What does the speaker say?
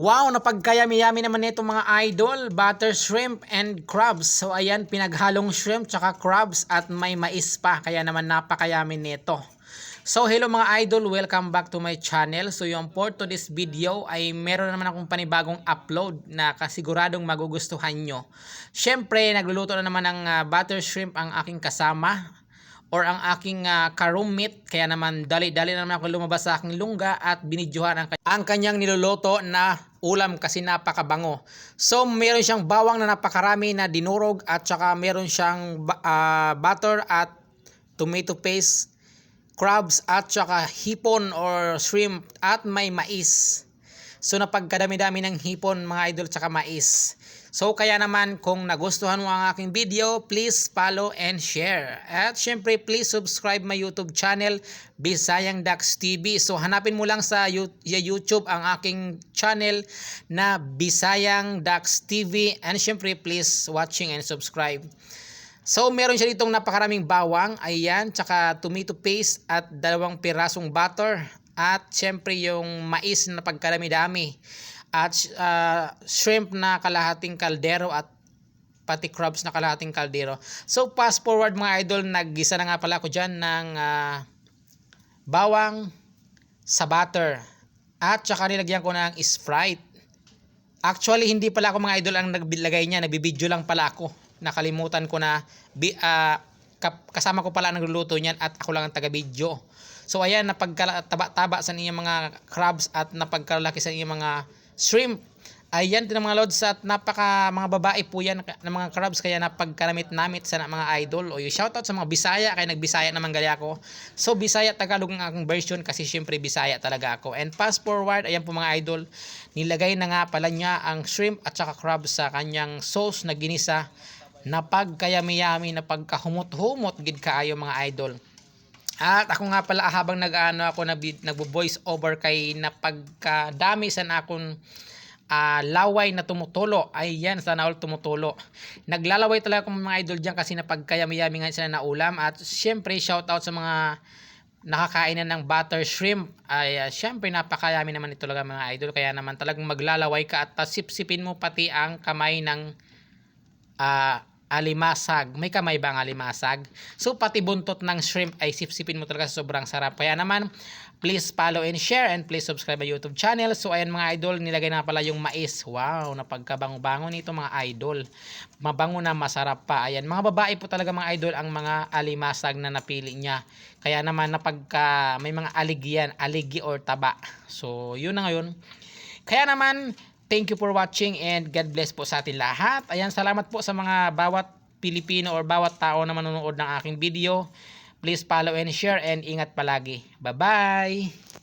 Wow, napagkayami-yami naman nito mga idol, butter shrimp and crabs. So ayan, pinaghalong shrimp tsaka crabs at may mais pa, kaya naman napakayami nito. So hello mga idol, welcome back to my channel. So yung for today's video ay meron naman akong panibagong upload na kasiguradong magugustuhan nyo. Syempre, nagluluto na naman ng butter shrimp ang aking kasama or ang aking ka-roommate, kaya naman dali-dali na naman ako lumabas sa aking lungga at binidyohan ang kanyang niluluto na ulam kasi napakabango. So meron siyang bawang na napakarami na dinurog at saka meron siyang butter at tomato paste, crabs at saka hipon or shrimp at may mais. So napagkadami-dami ng hipon mga idol tsaka mais. So kaya naman kung nagustuhan mo ang aking video, please follow and share. At syempre please subscribe my YouTube channel, Bisayang Dax TV. So hanapin mo lang sa YouTube ang aking channel na Bisayang Dax TV. And syempre please watching and subscribe. So meron siya ditong napakaraming bawang, ayan, tsaka tomato paste at 2 pirasong butter. At syempre yung mais na pagkarami-dami. At shrimp na kalahating kaldero at pati crabs na kalahating kaldero. So fast forward mga idol, naggisa na nga pala ako dyan ng bawang sa butter. At saka nilagyan ko ng Sprite. Actually hindi pala ako mga idol ang naglagay niya, nagbibideo lang pala ako. Nakalimutan ko na kasama ko pala ang nagluluto niyan at ako lang ang taga-video. So ayan, napagtaba-taba sa inyong mga crabs at napagkalaki sa inyong mga shrimp. Ayan din mga lods at mga babae po yan ng mga crabs, kaya napagkaramit-namit sa mga idol. O yung shoutout sa mga Bisaya, kaya nagbisaya naman gali ako. So Bisaya Tagalog ang aking version kasi syempre Bisaya talaga ako. And fast forward, ayan po mga idol, nilagay na nga pala niya ang shrimp at saka crabs sa kanyang sauce na ginisa. Napagkayami-yami, napagkahumot-humot gid kaayo mga idol. At ako nga pala habang nagbo-voice over kay napagkadami sa akong laway na tumutulo. Ayan, sana all tumutulo. Naglalaway talaga akong mga idol diyan kasi napagkayami-yami nga sila na ulam. At syempre shout out sa mga nakakainan ng butter shrimp. Ay syempre napakayami naman ito talaga mga idol. Kaya naman talagang maglalaway ka at sipsipin mo pati ang kamay ng alimasag. May kamay ba ang alimasag? So pati buntot ng shrimp ay sipsipin mo talaga, sobrang sarap. Kaya naman please follow and share and please subscribe my YouTube channel. So ayan mga idol, nilagay na pala yung mais. Wow, napagkabango-bango nito mga idol. Mabango na, masarap pa. Ayan, mga babae po talaga mga idol ang mga alimasag na napili niya. Kaya naman may mga aligi or taba. So yun na ngayon. Kaya naman thank you for watching and God bless po sa atin lahat. Ayan, salamat po sa mga bawat Pilipino or bawat tao na manonood ng aking video. Please follow and share and ingat palagi. Bye-bye!